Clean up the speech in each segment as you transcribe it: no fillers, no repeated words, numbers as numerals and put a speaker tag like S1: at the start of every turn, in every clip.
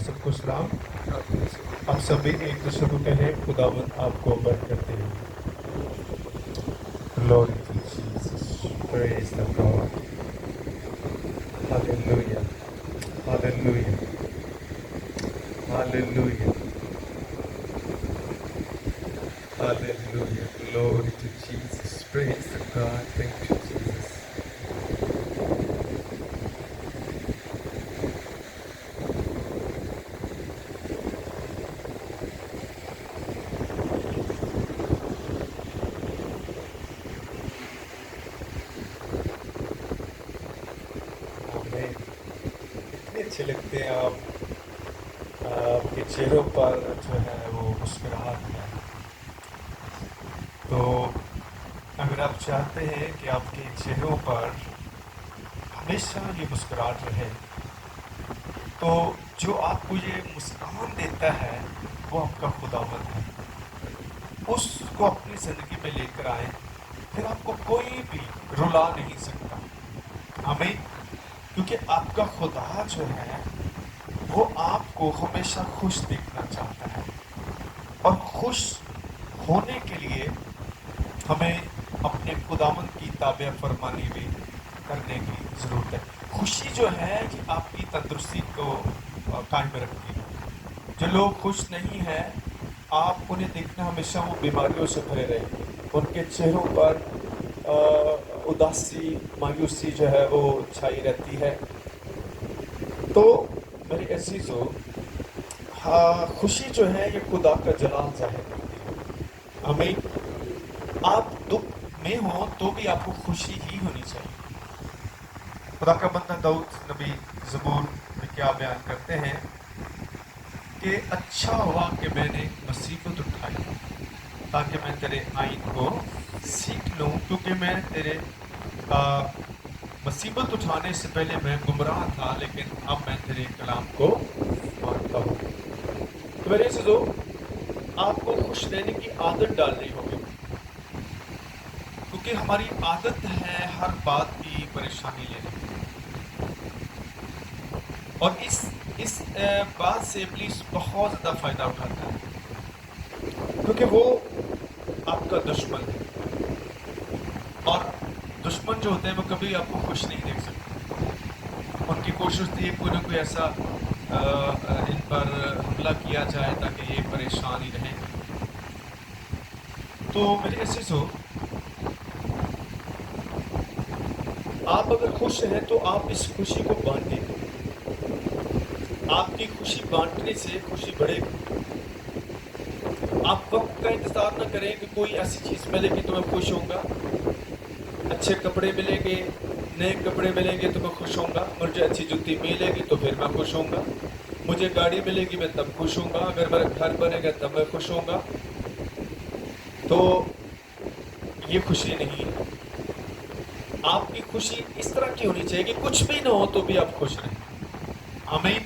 S1: سب کو سلام. آپ سبھی ایک دوسرے کو کہیں خداوند آپ کو برکت دے. Glory to Jesus. Praise the God. Hallelujah. Hallelujah. Hallelujah. Hallelujah. Glory to Jesus. Praise the God. Thank you, Jesus. آمین. اتنے اچھے لگتے ہیں آپ کے چہروں پر جو ہے وہ مسکراہٹ ہے. تو اگر آپ چاہتے ہیں کہ آپ کے چہروں پر ہمیشہ یہ مسکراہٹ رہے تو جو آپ کو یہ مسکان دیتا ہے وہ آپ کا خداوند ہے. اس کو اپنی زندگی میں لے کر آئیں, پھر آپ کو کوئی بھی رلا نہیں سکتا. آمین. کیونکہ آپ کا خدا جو ہے وہ آپ کو ہمیشہ خوش دیکھنا چاہتا ہے, اور خوش ہونے کے لیے ہمیں اپنے خداوند کی تابع فرمانی بھی کرنے کی ضرورت ہے. خوشی جو ہے یہ آپ کی تندرستی کو قائم رکھتی ہے. جو لوگ خوش نہیں ہیں آپ انہیں دیکھنا ہمیشہ وہ بیماریوں سے بھرے رہے, ان کے چہروں پر اداسی مایوسی جو ہے وہ چھائی رہتی ہے. تو میرے عزیزو, خوشی جو ہے یہ خدا کا جلال ظاہر کرتی ہے. آمین. آپ دکھ میں ہوں تو بھی آپ کو خوشی ہی ہونی چاہیے. خدا کا بندہ داؤد نبی زبور میں کیا بیان کرتے ہیں کہ اچھا ہوا کہ میں نے مصیبت اٹھائی تاکہ میں تیرے آئین کو سیکھ لوں, کیونکہ میں تیرے مصیبت اٹھانے سے پہلے میں گمراہ تھا, لیکن اب میں تیرے کلام کو مانتا ہوں. تو میرے عزیزو, آپ کو خوش رہنے کی عادت ڈالنی ہوگی, کیونکہ ہماری عادت ہے ہر بات کی پریشانی لینے کی, اور اس بات سے ابلیس بہت زیادہ فائدہ اٹھاتا ہے, کیونکہ وہ آپ کا دشمن ہے. اور دشمن جو ہوتے ہیں وہ کبھی آپ کو خوش نہیں دیکھ سکتے. ان کی کوشش تھی کوئی نہ کوئی ایسا ان پر حملہ کیا جائے تاکہ یہ پریشان ہی رہیں. تو میرے عزیزو, آپ اگر خوش ہیں تو آپ اس خوشی کو بانٹیں. آپ کی خوشی بانٹنے سے خوشی بڑھے گی. آپ وقت کا انتظار نہ کریں کہ کوئی ایسی چیز ملے گی تو میں خوش ہوں گا, اچھے کپڑے ملیں گے, نئے کپڑے ملیں گے تو میں خوش ہوں گا, مجھے اچھی جوتی ملے گی تو پھر میں خوش ہوں گا, مجھے گاڑی ملے گی میں تب خوش ہوں گا, اگر میرا گھر بنے گا تب میں خوش ہوں گا. تو یہ خوشی نہیں ہے. آپ کی خوشی اس طرح کی ہونی چاہیے کہ کچھ بھی نہ ہو تو بھی آپ خوش رہیں. آمین.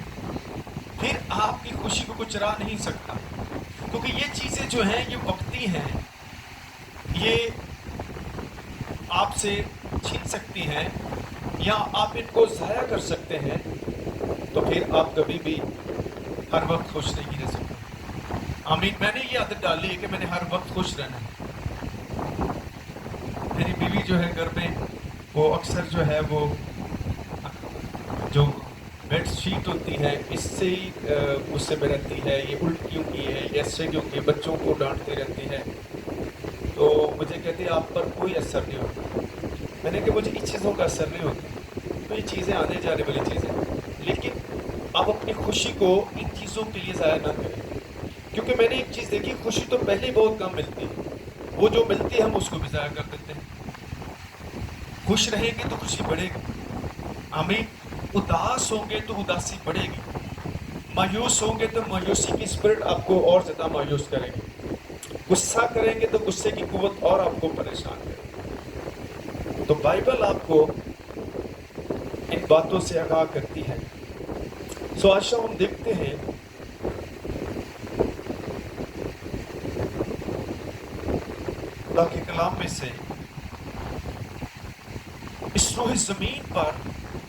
S1: پھر آپ کی خوشی کو کچھ چرا نہیں سکتا, کیونکہ یہ چیزیں جو ہیں یہ وقتی ہیں, یہ آپ سے چھین سکتی ہیں یا آپ ان کو ضائع کر سکتے ہیں. تو پھر آپ کبھی بھی ہر وقت خوش نہیں رہ سکتے. آمین. میں نے یہ عادت ڈالی ہے کہ میں نے ہر وقت خوش رہنا ہے. میری بیوی جو ہے گھر میں وہ اکثر جو ہے وہ جو بیڈ شیٹ ہوتی ہے اس سے ہی غصے میں رہتی ہے, یہ الٹ کیوں کی ہے, ایسے کیوں کی, بچوں کو ڈانٹتی رہتی ہے. تو مجھے کہتی ہے آپ پر کوئی اثر نہیں ہوتا. میں نے کہا مجھے اس چیزوں کا اثر نہیں ہوتا, تو یہ چیزیں آنے جانے والی چیزیں, لیکن آپ اپنی خوشی کو ان چیزوں کے لیے ضائع نہ کریں. کیونکہ میں نے ایک چیز دیکھی, خوشی تو پہلے ہی بہت کم ملتی ہے, وہ جو ملتی ہے ہم اس کو بھی ضائع کر دیتے ہیں. خوش رہیں گے تو خوشی بڑھے گی. آمین. اداس ہوں گے تو اداسی بڑھے گی. مایوس ہوں گے تو مایوسی کی اسپرٹ آپ کو اور زیادہ مایوس کرے گی. غصہ کریں گے تو غصے کی قوت اور آپ کو پریشان کرے گی. تو بائبل آپ کو ان باتوں سے آگاہ کرتی ہے. سو آج شام ہم دیکھتے ہیں خدا کے کلام میں سے اس روح زمین پر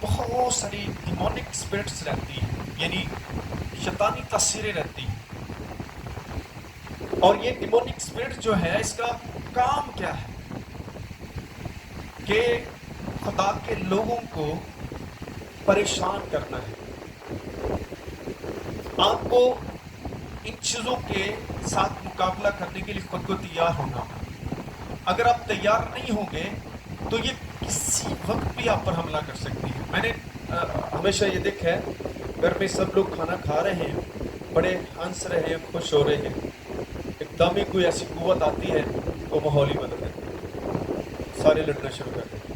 S1: بہت ساری ڈیمونک اسپرٹس رہتی ہیں, یعنی شیطانی تاثیریں رہتی ہیں. اور یہ ڈیمونک اسپرٹ جو ہے اس کا کام کیا ہے کہ خدا کے لوگوں کو پریشان کرنا ہے. آپ کو ان چیزوں کے ساتھ مقابلہ کرنے کے لیے خود کو تیار ہونا. اگر آپ تیار نہیں ہوں گے تو یہ کسی وقت بھی آپ پر حملہ کر سکتی ہے. میں نے ہمیشہ یہ دیکھا ہے گھر میں سب لوگ کھانا کھا رہے ہیں, بڑے ہنس رہے ہیں, خوش ہو رہے ہیں, ایک دم ہی کوئی ایسی قوت آتی ہے وہ ماحول ہی بدل دیتی ہے, سارے لڑنا شروع کر دیتے ہیں.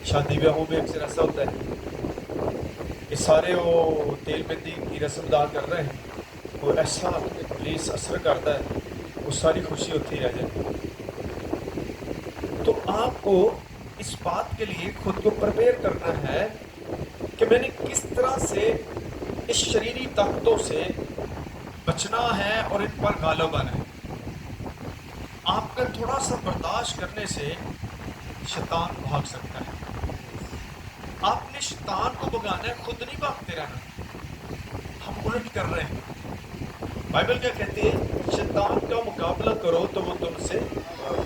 S1: شادی بیاہوں میں اکثر ایسا ہوتا ہے کہ سارے وہ تیل مہندی کی رسم ادا کر رہے ہیں, وہ ایسا پولیس اثر کرتا ہے, وہ ساری خوشی ہوتی رہ جاتی ہے. تو آپ کو اس بات کے لیے خود کو پریپیئر کرنا ہے کہ میں نے کس طرح سے اس شریری طاقتوں سے بچنا ہے اور ان پر غالب آنا ہے. آپ کا تھوڑا سا برداشت کرنے سے شیطان بھاگ سکتا ہے. آپ نے شیطان کو بھگانا ہے, خود نہیں بھاگتے رہنا. ہم الٹ کر رہے ہیں. بائبل کیا کہتی ہے؟ شیطان کا مقابلہ کرو تو وہ تم سے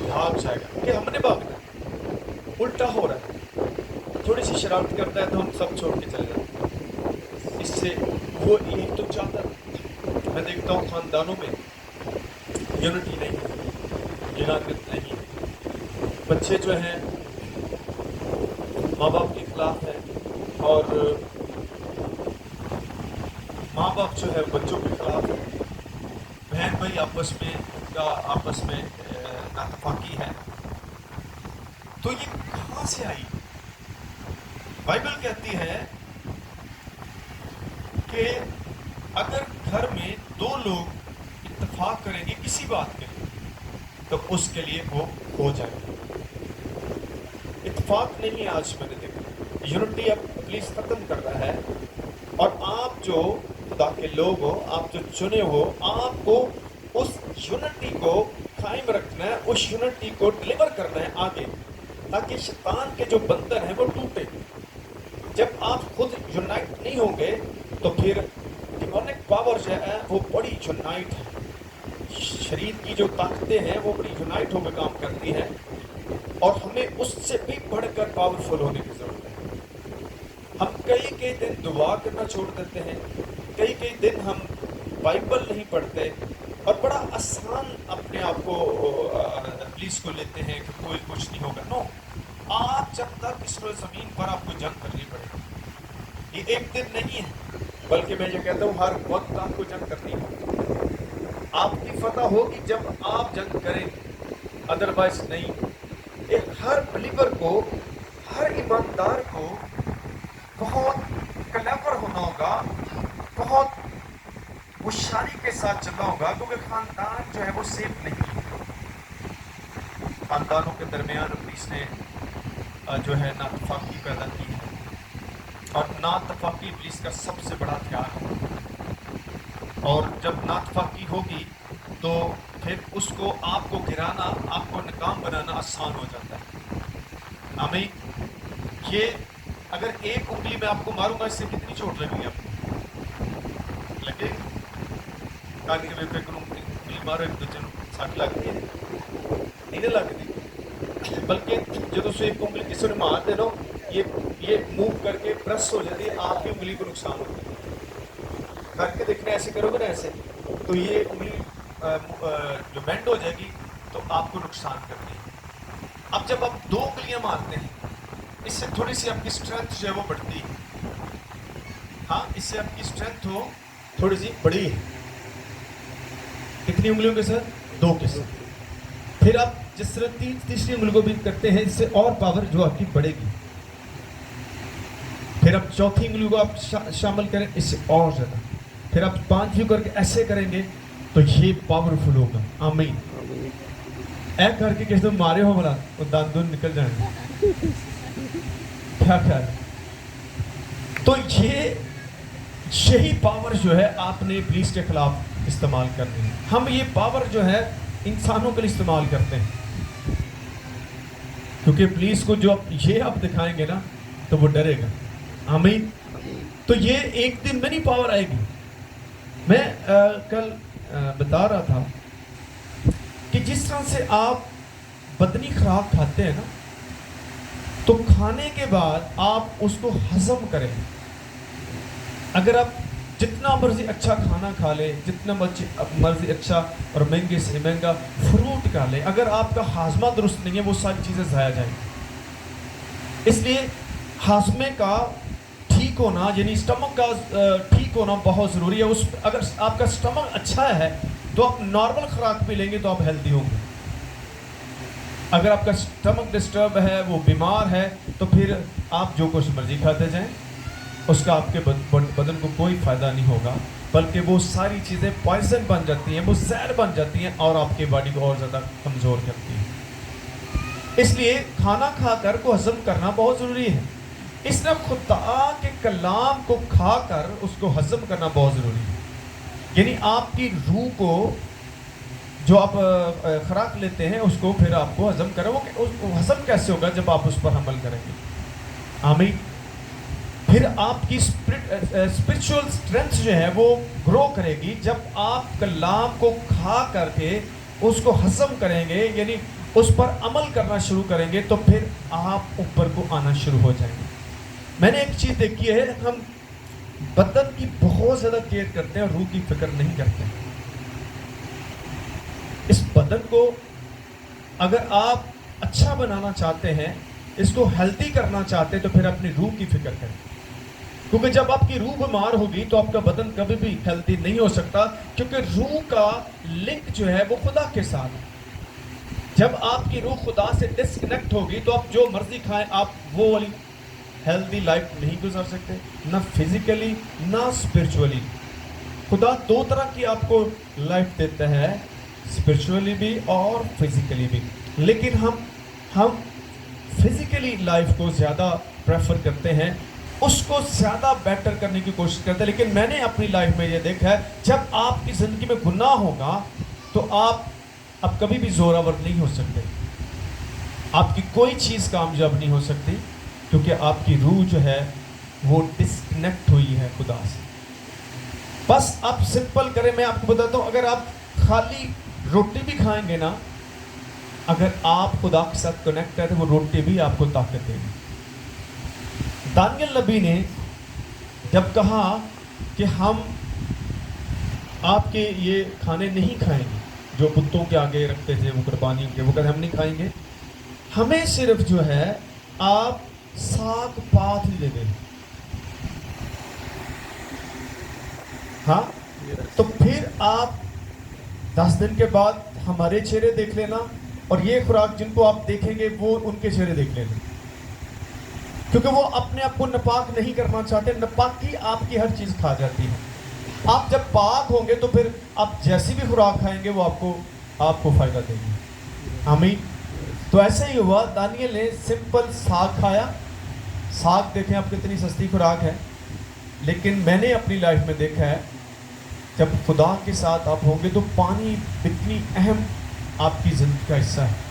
S1: بھاگ جائے گا. کہ ہم نے بھاگنا ہے, الٹا ہو رہا ہے. تھوڑی سی شرارت کرتا ہے تو ہم سب چھوڑ کے چلے جاتے ہیں. اس سے وہ یہی تو چاہتا ہے. میں دیکھتا ہوں خاندانوں میں یونٹی نہیں ہے, یونانیت نہیں ہے. بچے جو ہیں ماں باپ کے خلاف ہیں اور ماں باپ جو ہے بچوں کے خلاف ہے. بہن بھائی آپس میں ناتفاقی ہے. تو یہ کہاں سے آئی؟ بائبل کہتی ہے کہ اگر گھر میں دو لوگ اتفاق کریں گے کسی بات کے لیے تو اس کے لیے وہ ہو جائے گا. اتفاق نہیں ہے. آج میں نے دیکھا یونٹی اب پولیس ختم کر رہا ہے, اور آپ جو خدا کے لوگ ہو, آپ جو چنے ہو, آپ کو اس یونٹی کو قائم رکھنا ہے, اس یونٹی کو ڈلیور کرنا ہے آگے, تاکہ شیطان کے جو بندر ہیں وہ ٹوٹے. جب آپ خود یونائٹ نہیں ہوں گے تو پھر ڈیمونک پاور جو ہے وہ بڑی یونائٹ ہے. شریر کی جو طاقتیں ہیں وہ بڑی یونائٹ ہو کے کام کرتی ہیں, اور ہمیں اس سے بھی بڑھ کر پاورفل ہونے کی ضرورت ہے. ہم کئی دن دعا کرنا چھوڑ دیتے ہیں, کئی دن ہم بائبل نہیں پڑھتے, اور بڑا آسان اپنے آپ کو پولیس کو لیتے ہیں کہ کوئی کچھ نہیں ہوگا. نو, آپ جب تک اس زمین پر آپ کو جنگ کرنی پڑے گی. یہ ایک دن نہیں ہے, بلکہ میں یہ کہتا ہوں ہر وقت آپ کو جنگ کرنی ہے. آپ کی فتح ہوگی جب آپ جنگ کریں, ادروائز نہیں. ہر بلیور کو, ہر ایماندار کو بہت کلیور ہونا ہوگا, بہت ہوشیاری کے ساتھ چلنا ہوگا, کیونکہ خاندان جو ہے وہ سیف نہیں ہے. خاندانوں کے درمیان ابلیس نے جو ہے ناتفاقی پیدا کی ہے, اور ناتفاقی ابلیس کا سب سے بڑا ہتھیار ہے. اور جب ناتفاقی ہوگی تو پھر اس کو آپ کو گرانا, آپ کو ناکام بنانا آسان ہو جاتا ہے. آمین. یہ اگر ایک انگلی میں آپ کو ماروں گا, اس سے کتنی چوٹ لگے گی آپ کو؟ لگے گی. کان کے میں انگلی مارو ایک دوسرے ساتھ لگتی ہے نہیں لگتی, بلکہ جب اسے ایک انگلی کسی نے مار دے نا, یہ موو کر کے پریس ہو جاتی ہے, آپ کی انگلی کو نقصان ہوتا ہے. کر کے دیکھنا, ایسے کرو گے نا ایسے, تو یہ انگلی جو بینڈ ہو جائے گی تو آپ کو نقصان کرتی ہے. اب جب آپ دو انگلیاں مارتے ہیں, اس سے تھوڑی سی آپ کی اسٹرینتھ جو ہے وہ بڑھتی ہے. ہاں, اس سے آپ کی اسٹرینتھ ہو تھوڑی سی بڑی ہے. کتنی انگلیوں کے ساتھ؟ دو کے ساتھ. پھر آپ جس طرح تیسری انگلی کو بھی کرتے ہیں, اس سے اور پاور جو آپ کی بڑھے گی. پھر آپ چوتھی انگلی کو آپ شامل کریں, اس سے اور زیادہ. پھر آپ پانچویں کر کے ایسے کریں گے تو یہ پاورفل ہوگا. آمین. ایک کر کے کس دن مارے ہو بلا وہ دان نکل جائیں گے. کیا خیال؟ تو یہی پاور جو ہے آپ نے ابلیس کے خلاف استعمال کرنی ہے. ہم یہ پاور جو ہے انسانوں کے لیے استعمال کرتے ہیں, کیونکہ ابلیس کو جو یہ آپ دکھائیں گے نا تو وہ ڈرے گا. آمین. تو یہ ایک دن میں نہیں پاور آئے گی. میں کل بتا رہا تھا کہ جس طرح سے آپ بدنی خوراک کھاتے ہیں نا، تو کھانے کے بعد آپ اس کو ہضم کریں. اگر آپ جتنا مرضی اچھا کھانا کھا لیں، جتنا مرضی اچھا اور مہنگے سے مہنگا فروٹ کھا لیں، اگر آپ کا ہاضمہ درست نہیں ہے وہ ساری چیزیں ضائع جائیں گی. اس لیے ہاضمے کا ٹھیک ہونا، یعنی اسٹمک کا ٹھیک ہونا بہت ضروری ہے. اگر آپ کا اسٹمک اچھا ہے تو آپ نارمل خوراک بھی لیں گے تو آپ ہیلدی ہوں گے. اگر آپ کا اسٹمک ڈسٹرب ہے، وہ بیمار ہے، تو پھر آپ جو کچھ مرضی کھاتے جائیں، اس کا آپ کے بدن کو کوئی فائدہ نہیں ہوگا، بلکہ وہ ساری چیزیں پوائزن بن جاتی ہیں، وہ زہر بن جاتی ہیں اور آپ کی باڈی کو اور زیادہ کمزور کرتی ہیں. اس لیے کھانا کھا کر کو ہضم کرنا بہت ضروری ہے. اس نے خدا کے کلام کو کھا کر اس کو ہضم کرنا بہت ضروری ہے. یعنی آپ کی روح کو جو آپ خوراک لیتے ہیں اس کو پھر آپ کو ہضم کریں. وہ ہضم کیسے ہوگا؟ جب آپ اس پر عمل کریں گے. آمین. پھر آپ کی اسپرچول اسٹرینتھ جو ہے وہ گرو کرے گی جب آپ کلام کو کھا کر کے اس کو ہضم کریں گے، یعنی اس پر عمل کرنا شروع کریں گے، تو پھر آپ اوپر کو آنا شروع ہو جائیں گے. میں نے ایک چیز دیکھی ہے، ہم بدن کی بہت زیادہ کیئر کرتے ہیں اور روح کی فکر نہیں کرتے. اس بدن کو اگر آپ اچھا بنانا چاہتے ہیں، اس کو ہیلدی کرنا چاہتے ہیں، تو پھر اپنی روح کی فکر کریں. کیونکہ جب آپ کی روح بیمار ہوگی تو آپ کا بدن کبھی بھی ہیلدی نہیں ہو سکتا، کیونکہ روح کا لنک جو ہے وہ خدا کے ساتھ ہے. جب آپ کی روح خدا سے ڈسکنیکٹ ہوگی تو آپ جو مرضی کھائیں، آپ وہ والی ہیلدی لائف نہیں گزار سکتے، نہ فزیکلی نہ اسپرچولی. خدا دو طرح کی آپ کو لائف دیتا ہے، اسپرچولی بھی اور فزیکلی بھی. لیکن ہم فزیکلی لائف کو زیادہ پریفر کرتے ہیں، اس کو زیادہ بیٹر کرنے کی کوشش کرتے ہیں. لیکن میں نے اپنی لائف میں یہ دیکھا ہے، جب آپ کی زندگی میں گناہ ہوگا تو آپ اب کبھی بھی زوراور نہیں ہو سکتے. آپ کی کوئی چیز کامیاب نہیں ہو سکتی، کیونکہ آپ کی روح جو ہے وہ ڈسکنیکٹ ہوئی ہے خدا سے. بس آپ سمپل کریں، میں آپ کو بتاتا ہوں، اگر آپ خالی روٹی بھی کھائیں گے نا، اگر آپ خدا کے ساتھ کنیکٹ ہے تو وہ روٹی بھی آپ کو طاقت دے گی. دانیل نبی نے جب کہا کہ ہم آپ کے یہ کھانے نہیں کھائیں گے جو بتوں کے آگے رکھتے تھے، وہ قربانیوں کے، وہ کہتے ہم نہیں کھائیں گے، ہمیں صرف جو ہے آپ ساگ پات ہی دے دیں. ہاں، تو پھر آپ 10 دن کے بعد ہمارے چہرے دیکھ لینا، اور یہ خوراک جن کو آپ دیکھیں گے وہ ان کے چہرے دیکھ لینا. کیونکہ وہ اپنے آپ کو ناپاک نہیں کرنا چاہتے. ناپاکی آپ کی ہر چیز کھا جاتی ہے. آپ جب پاک ہوں گے تو پھر آپ جیسی بھی خوراک کھائیں گے وہ آپ کو فائدہ دے گی. آمین. تو ایسے ہی ہوا، دانیل نے سمپل ساگ کھایا. ساگ دیکھیں آپ کتنی سستی خوراک ہے، لیکن میں نے اپنی لائف میں دیکھا ہے جب خدا کے ساتھ آپ ہوں گے تو پانی اتنی اہم آپ کی زندگی کا حصہ ہے.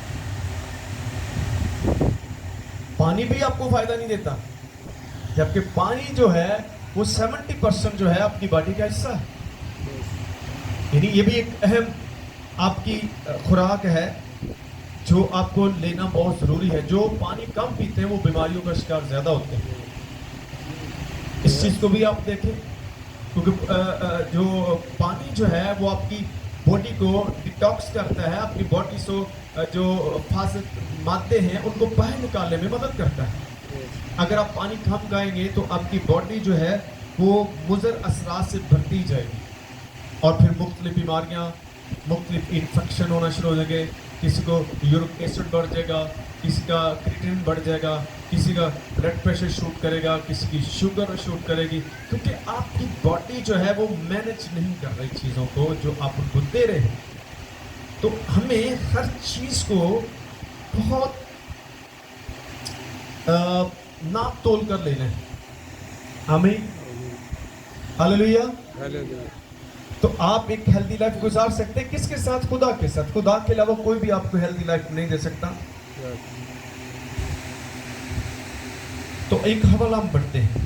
S1: پانی بھی آپ کو فائدہ نہیں دیتا، جبکہ پانی جو ہے وہ 70% جو ہے آپ کی باڈی کا حصہ ہے. یعنی یہ بھی ایک اہم آپ کی خوراک ہے جو آپ کو لینا بہت ضروری ہے. جو پانی کم پیتے ہیں وہ بیماریوں کا شکار زیادہ ہوتے ہیں. اس چیز کو بھی آپ دیکھیں، کیونکہ جو پانی جو ہے وہ آپ کی باڈی کو ڈیٹاکس کرتا ہے، آپ کی باڈی سے جو فاسد مادے ہیں ان کو باہر نکالنے میں مدد کرتا ہے. اگر آپ پانی کم کھائیں گے تو آپ کی باڈی جو ہے وہ مضر اثرات سے بھرتی جائے گی، اور پھر مختلف بیماریاں، مختلف انفیکشن ہونا شروع ہو جائیں گے. کسی کو یورک ایسڈ بڑھ جائے گا، کسی کا کریٹین بڑھ جائے گا، کسی کا بلڈ پریشر شوٹ کرے گا، کسی کی شوگر شوٹ کرے گی، کیونکہ آپ کی باڈی جو ہے وہ مینج نہیں کر رہی چیزوں کو جو آپ ان کو دے رہے ہیں. تو ہمیں ہر چیز کو بہت ناپ تول کر لینا ہے. آمین. ہاللیلویا. تو آپ ایک ہیلدی لائف گزار سکتے ہیں کس کے ساتھ؟ خدا کے ساتھ. خدا کے علاوہ کوئی بھی آپ کو ہیلدی لائف نہیں دے سکتا. تو ایک حوالہ ہم پڑھتے ہیں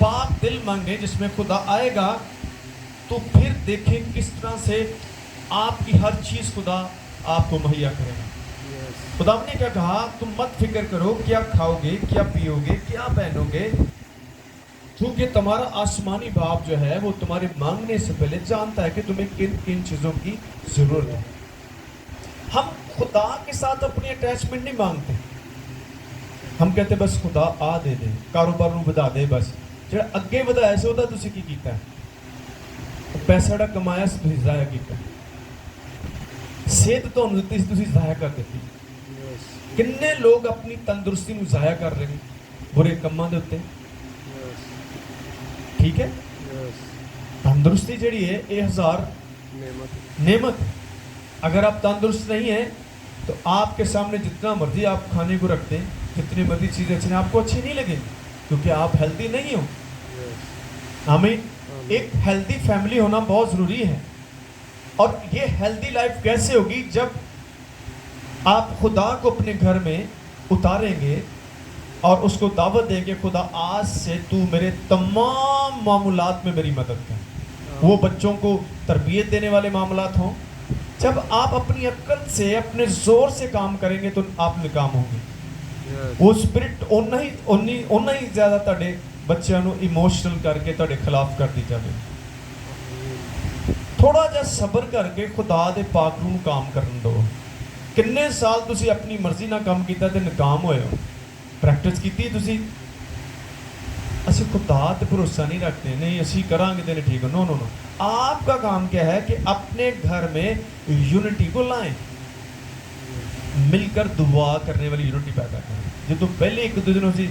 S1: پاک دل مانگیں جس میں خدا آئے گا, تو پھر دیکھیں کس طرح سے آپ کی ہر چیز خدا آپ کو مہیا کرے گا. خدا نے کیا کہا, تم مت فکر کرو کیا کھاؤ گے, کیا پیو گے, کیا پہنو گے, کیونکہ تمہارا آسمانی باپ جو ہے وہ تمہارے مانگنے سے پہلے جانتا ہے کہ تمہیں کن کن چیزوں کی ضرورت ہے. ہم خدا کے ساتھ اپنی اٹیچمنٹ نہیں مانگتے. ہم کہتے بس خدا آ دے دے, کاروبار نو بدا دے, بس جڑا اگے ودایا سے ودا تسی کی کیتا ہے, پیسہ جڑا کمایا سے تسی ضائع کیتا ہے, صحت تو دتی سے تسی ضائع کر دیتی. کنے لوگ اپنی تندرستی نو ضائع کر رہے ہیں برے کماں دے اوتے. ٹھیک ہے, تندرستی جڑی ہے یہ 1000 نعمت. اگر آپ تندرست نہیں ہیں تو آپ کے سامنے جتنا مرضی آپ کھانے کو رکھتے ہیں, جتنی مرضی چیزیں اچھی آپ کو اچھی نہیں لگیں کیونکہ آپ ہیلدی نہیں ہو. آمین. ایک ہیلدی فیملی ہونا بہت ضروری ہے. اور یہ ہیلدی لائف کیسے ہوگی, جب آپ خدا کو اپنے گھر میں اتاریں گے اور اس کو دعوت دیں گے, خدا آج سے تو میرے تمام معاملات میں میری مدد کر. وہ بچوں کو تربیت دینے والے معاملات ہوں, جب آپ اپنی عقل سے اپنے زور سے کام کریں گے تو آپ ناکام ہوں گے. وہ اسپرٹ اونا ہی زیادہ تہاڈے بچیاں نو ایموشنل کر کے تہاڈے خلاف کر دی جائے. تھوڑا جا صبر کر کے خدا دے پاک روح کام کرن دو. کنے سال تسی اپنی مرضی نہ کام کیتا تے ناکام ہوئے ہو, پریکٹس کیتی تسی. اسی خدا تے بھروسہ نہیں رکھتے, نہیں اسی کران گے تے ٹھیک ہو. نو نو نو, آپ کا کام کیا ہے کہ اپنے گھر میں یونٹی کو لائیں, مل کر دعا کرنے والی یونٹی پیدا کریں. جب تو پہلے ایک دوسرے نے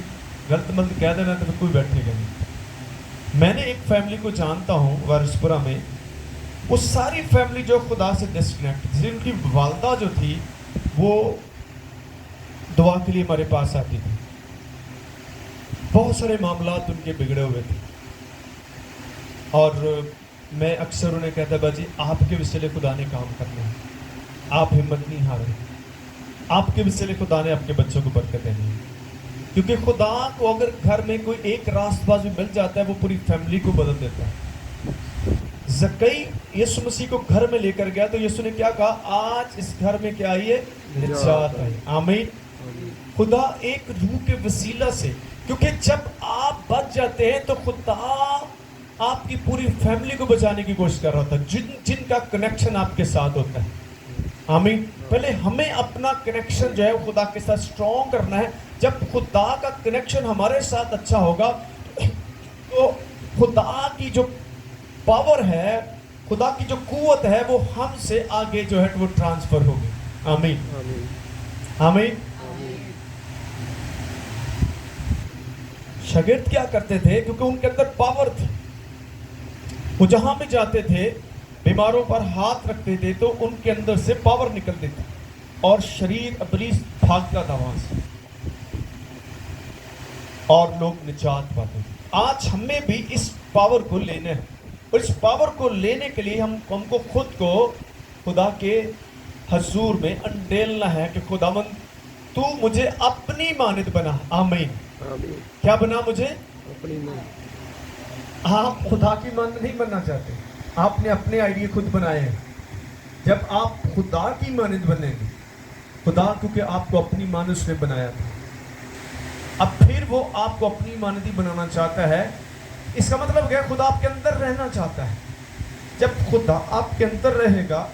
S1: غلط ملت کہہ دینا تو کوئی بیٹھے گا نہیں. میں نے ایک فیملی کو جانتا ہوں وارثپورہ میں, وہ ساری فیملی جو خدا سے ڈسکنیکٹ تھی. ان کی والدہ جو تھی وہ دعا کے لیے ہمارے پاس آتی تھی, بہت سارے معاملات ان کے بگڑے ہوئے تھے, اور میں اکثر انہیں کہتا باجی آپ کے وسیلے خدا نے کام کرنا ہے, آپ ہمت نہیں ہارے, آپ کے وسیلے خدا نے آپ کے بچوں کو برکت دینی ہے. کیونکہ خدا کو اگر گھر میں کوئی ایک راست باز بھی مل جاتا ہے وہ پوری فیملی کو بدل دیتا ہے. زکئی یسوع مسیح کو گھر میں لے کر گیا تو یسوع نے کیا کہا, آج اس گھر میں کیا آئی ہے, نجات آئی. آمین. خدا ایک روح کے وسیلہ سے, کیونکہ جب آپ بچ جاتے ہیں تو خدا آپ کی پوری فیملی کو بچانے کی کوشش کر رہا ہوتا ہے, جن کا کنیکشن آپ کے ساتھ ہوتا ہے. آمین. پہلے ہمیں اپنا کنیکشن جو ہے خدا کے ساتھ سٹرونگ کرنا ہے. جب خدا کا کنیکشن ہمارے ساتھ اچھا ہوگا تو خدا کی جو پاور ہے, خدا کی جو قوت ہے وہ ہم سے آگے جو ہے وہ ٹرانسفر ہوگی. آمین. آمین. شاگرد کیا کرتے تھے, کیونکہ ان کے اندر پاور تھی, وہ جہاں بھی جاتے تھے بیماروں پر ہاتھ رکھتے تھے تو ان کے اندر سے پاور نکلتی تھی اور شریر ابلیس بھاگتا تھا وہاں سے اور لوگ نجات پاتے تھے. آج ہمیں بھی اس پاور کو لینا ہے, اور اس پاور کو لینے کے لیے ہم کو خود کو خدا کے حضور میں انڈیلنا ہے کہ خداوند تو مجھے اپنی مانند بنا. آمین. کیا بنا مجھے اپنی مانند. آپ خدا کی مانند نہیں بننا چاہتے, آپ نے اپنے آئیڈیا خود بنائے ہیں. جب آپ خدا کی مانند بنیں گے, خدا کیونکہ آپ کو اپنی مانند اس نے بنایا تھا, اب پھر وہ آپ کو اپنی مانندی بنانا چاہتا ہے. اس کا مطلب ہے خدا آپ کے اندر رہنا چاہتا ہے. جب خدا آپ کے اندر رہے گا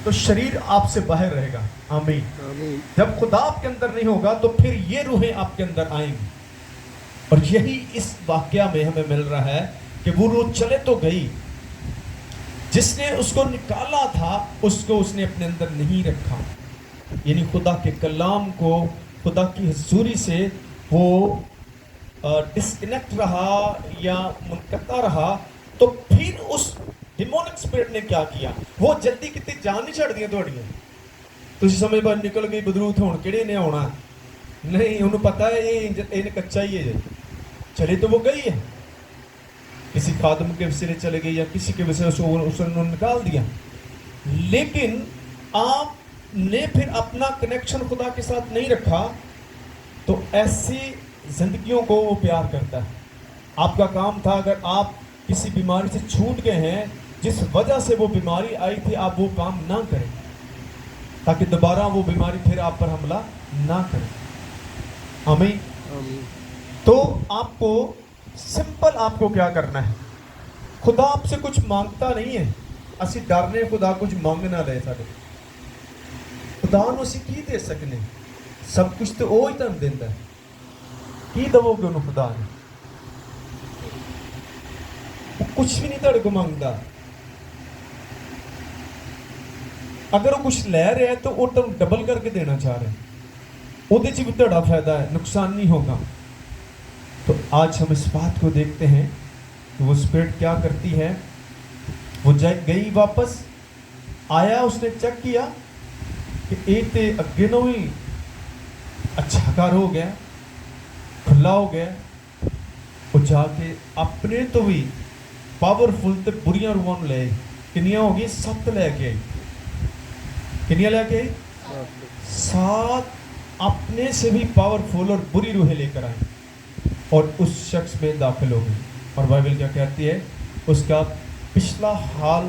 S1: تو شریر آپ سے باہر رہے گا. آمین. جب خدا آپ کے اندر نہیں ہوگا تو پھر یہ روحیں آپ کے اندر آئیں گی, اور یہی اس واقعہ میں ہمیں مل رہا ہے کہ وہ روح چلے تو گئی, جس نے اس کو نکالا تھا اس کو اس نے اپنے اندر نہیں رکھا. یعنی خدا کے کلام کو, خدا کی حضوری سے وہ ڈسکنیکٹ رہا یا منقطع رہا. تو پھر اس ڈیمونک اسپرٹ نے کیا کیا, وہ جلدی کتنی جان نہیں چھڑ دیا تھوڑی, تھی سمجھ بار نکل گئی بدرو تھے ہوں کہڑے نے آنا نہیں, انہوں پتا ہے یہ کچا ہی ہے, چلے تو وہ گئی ہے, کسی خادم کے وسیلے چلے گئی یا کسی کے وسیلے اس نے نکال دیا. لیکن آپ نے پھر اپنا کنیکشن خدا کے ساتھ نہیں رکھا تو ایسی زندگیوں کو وہ پیار کرتا ہے. آپ کا کام تھا اگر آپ کسی بیماری سے چھوٹ گئے ہیں جس وجہ سے وہ بیماری آئی تھی آپ وہ کام نہ کریں تاکہ دوبارہ وہ بیماری پھر آپ پر حملہ نہ کرے. آمین. تو آپ کو سمپل آپ کو کیا کرنا ہے, خدا آپ سے کچھ مانگتا نہیں ہے. اسی ڈرنے خدا کچھ مانگنا لے سکے, خدا نو اسی کی دے سکنے, سب کچھ تو وہ ہی تن دینا ہے. کی دو گے انہوں خدا نے, وہ کچھ بھی نہیں تڑ کو مانگتا. اگر وہ کچھ لے رہے ہیں تو وہ تم ڈبل کر کے دینا چاہ رہے ہیں, وہ دے بھی تڑا فائدہ ہے, نقصان نہیں ہوگا. تو آج ہم اس بات کو دیکھتے ہیں کہ وہ اسپرٹ کیا کرتی ہے. وہ گئی واپس آیا, اس نے چیک کیا کہ ایک تے اگے نو ہی اچھا کار ہو گیا, کھلا ہو گیا. وہ جا کے اپنے تو بھی پاورفل تے بریاں روحاں لے, کنیاں ہو گئی 7 لے کے آئی. کنیاں لے کے آئی 7, اپنے سے بھی پاورفل اور بری روحیں لے کر آئی اور اس شخص میں داخل ہو گئی. اور بائبل کیا کہتی ہے, اس کا پچھلا حال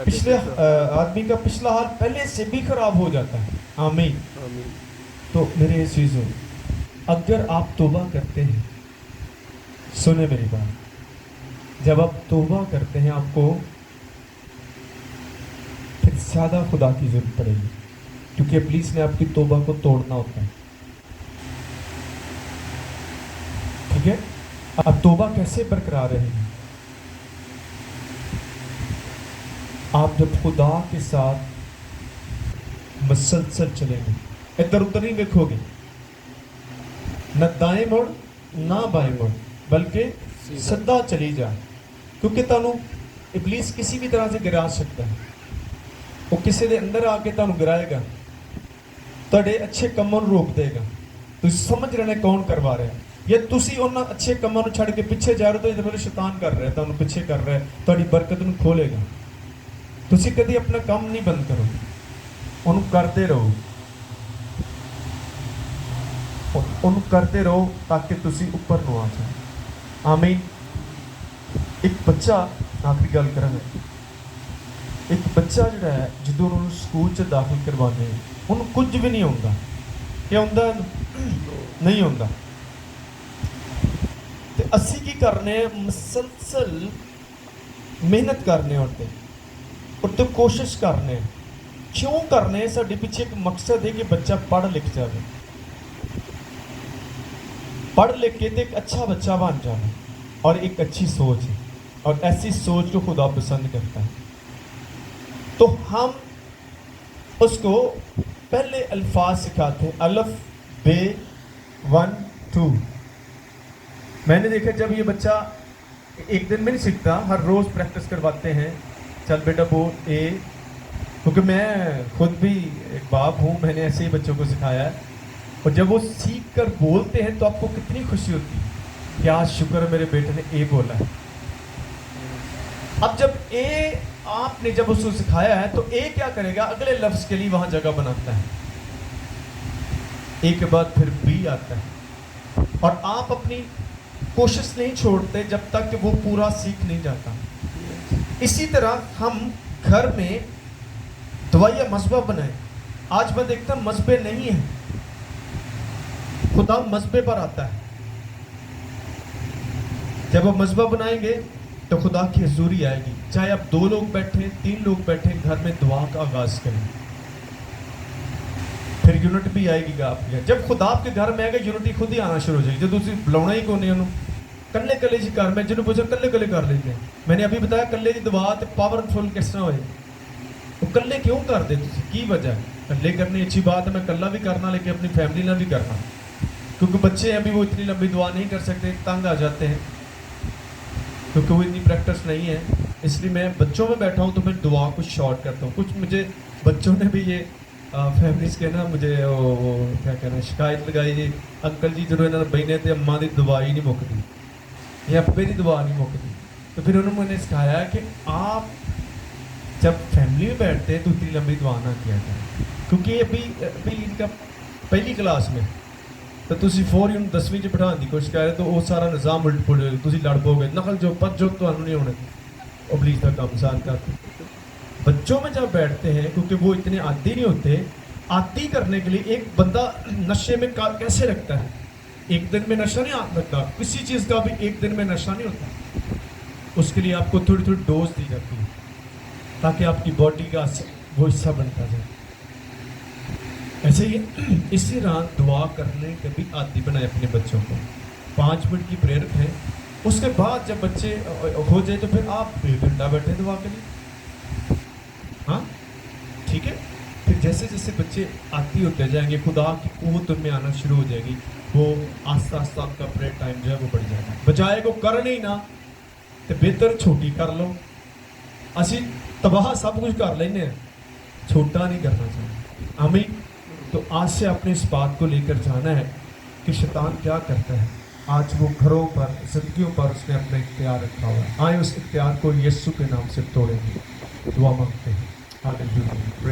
S1: پچھلے آدمی کا پچھلا حال پہلے سے بھی خراب ہو جاتا ہے. آمین. تو میرے عزیزو, اگر آپ توبہ کرتے ہیں, سنیں میری بات, جب آپ توبہ کرتے ہیں آپ کو پھر زیادہ خدا کی ضرورت پڑے گی, کیونکہ ابلیس نے آپ کی توبہ کو توڑنا ہوتا ہے. ٹھیک ہے, اب توبہ کیسے برقرار رہے گی؟ آپ جب خدا کے ساتھ مسلسل چلیں گے, ادھر ادھر نہیں دیکھو گے, نہ دائیں مڑ نہ بائیں مڑ, بلکہ سدا چلی جا. کیونکہ تانوں ابلیس کسی بھی طرح سے گرا سکتا ہے. وہ کسی دے اندر آ کے تانوں گرائے گا, تڑے اچھے کموں روک دے گا. تو سمجھ رہے ہیں کون کروا رہے ہیں, یا تسی انہاں اچھے کموں چھڑ کے پیچھے جا رہے ہو, تو یہ شیطان کر رہا ہے, تانوں پیچھے کر رہا ہے, تہاڈی برکت نوں کھولے گا. تسی کدی اپنا کام نہیں بند کرو, انہوں کرتے رہو, انہوں کرتے رہو تاکہ تسی اوپر نو آ جائیں. آمین. ایک بچہ, آخری گل کرنا, ایک بچہ جڑا ہے جدوں انہوں سکول چ داخل کروانے ہیں, انہوں کچھ بھی نہیں ہوتا. کیا ہوتا نہیں ہوتا. تو اسی کی کرنے مسلسل محنت کرنے ہوتے اور تو کوشش کرنے. کیوں کرنے؟ ساڈے پیچھے ایک مقصد ہے کہ بچہ پڑھ لکھ جائے, پڑھ لکھ کے ایک اچھا بچہ بن جائے, اور ایک اچھی سوچ ہے, اور ایسی سوچ کو خدا پسند کرتا ہے. تو ہم اس کو پہلے الفاظ سکھاتے ہیں, الف بے 1 2. میں نے دیکھا جب یہ بچہ ایک دن میں نہیں سیکھتا, ہر روز پریکٹس کرواتے ہیں, چل بیٹا بول اے, کیونکہ میں خود بھی ایک باپ ہوں, میں نے ایسے ہی بچوں کو سکھایا ہے. اور جب وہ سیکھ کر بولتے ہیں تو آپ کو کتنی خوشی ہوتی ہے, کیا شکر ہے میرے بیٹے نے اے بولا ہے. اب جب اے آپ نے جب اس کو سکھایا ہے تو اے کیا کرے گا, اگلے لفظ کے لیے وہاں جگہ بناتا ہے. اے کے بعد پھر بی آتا ہے, اور آپ اپنی کوشش نہیں چھوڑتے جب تک کہ وہ پورا سیکھ نہیں جاتا. اسی طرح ہم گھر میں دعائیہ مذبح بنائیں. آج میں دیکھتا ہوں مذبح نہیں ہے, خدا مذبح پر آتا ہے. جب آپ مذبح بنائیں گے تو خدا کی حضوری آئے گی. چاہے آپ 2 لوگ بیٹھیں 3 لوگ بیٹھیں, گھر میں دعا کا آغاز کریں, پھر یونٹ بھی آئے گی آپ کے. جب خدا آپ کے گھر میں آئے گا یونٹی خود ہی آنا شروع ہو جائے گی. جب تسی بلاؤنا ہی کون نہیں انہوں, کلے کلے جی کر, میں جنہوں پوچھا کلے کلے کر لیتے ہیں. میں نے ابھی بتایا کلے جی دعا تے پاورفل کس طرح ہوئے, وہ کلے کیوں کر دے تسی, کی وجہ ہے؟ کلے کرنی اچھی بات ہے, میں کلہ بھی کرنا لیکن اپنی فیملی نہ بھی کرنا, کیونکہ بچے ہیں ابھی وہ اتنی لمبی دعا نہیں کر سکتے, تنگ آ جاتے ہیں, کیونکہ وہ اتنی پریکٹس نہیں ہے. اس لیے میں بچوں میں بیٹھا ہوں تو میں دعا کو شارٹ کرتا ہوں. کچھ مجھے بچوں نے بھی یہ فیملیز کے نا مجھے وہ کیا کہنا ہے شکایت لگائی جی, انکل جی جدوں انہوں نے بہنے تے اماں دی دعا ہی نہیں مکتی یا ابے دی دعا نہیں مکتی. تو پھر انہوں نے مجھے سکھایا کہ آپ جب فیملی میں بیٹھتے ہیں تو اتنی لمبی دعا نہ کیا کریں, کیونکہ ابھی ان کا پہلی کلاس میں,
S2: تو تسی فوری انہوں 10ویں ਚ ਬਿਠਾਉਣ ਦੀ ਕੋਸ਼ਿਸ਼ ਕਰ ਰਹੇ تو ਉਹ ਸਾਰਾ ਨਿਜ਼ਾਮ ਉਲਟ ਪੁਲਟ ਹੋ ਜਾਏਗਾ, ਤੁਸੀਂ ਲੜ ਪੋਗੇ, ਨਕل جو پت جو ਤੁਹਾਨੂੰ نہیں ہونے, ابلیس کا کام آسان کرتے. بچوں میں جب بیٹھتے ہیں کیونکہ وہ اتنے عادی نہیں ہوتے, عادی کرنے کے لیے ایک بندہ نشے میں کیسے رکھتا ہے, ایک دن میں نشہ نہیں لگتا, کسی چیز کا بھی ایک دن میں نشہ نہیں ہوتا, اس کے لیے آپ کو تھوڑی تھوڑی ڈوز دی جاتی ہے تاکہ آپ کی باڈی کا وہ حصہ بنتا جائے. ایسے ہی اسی طرح دعا کرنے کے بھی عادی بنائے اپنے بچوں کو. 5 منٹ کی پریئر رکھیں, اس کے بعد جب بچے ہو جائے تو پھر آپ 1 گھنٹہ بیٹھیں دعا کے لیے. ہاں ٹھیک ہے. پھر جیسے جیسے بچے عادی ہوتے جائیں گے, خدا کی قوت ان میں آنا شروع ہو جائے گی, وہ آہستہ آہستہ آپ کا پریئر ٹائم جو ہے وہ بڑھ جائے گا. بجائے کو کرنے ہی نہ تو بہتر چھوٹی کر لو. اسی تباہ سب کچھ کر لینے ہیں, چھوٹا نہیں کرنا چاہیے. آمین. تو آج سے اپنے اس بات کو لے کر جانا ہے کہ شیطان کیا کرتا ہے. آج وہ گھروں پر, زندگیوں پر اس نے اپنا اختیار رکھا ہوا ہے. آئیں اس اختیار کو یسوع کے نام سے توڑیں گے. دعا مانگتے ہیں. ہاللیلویا.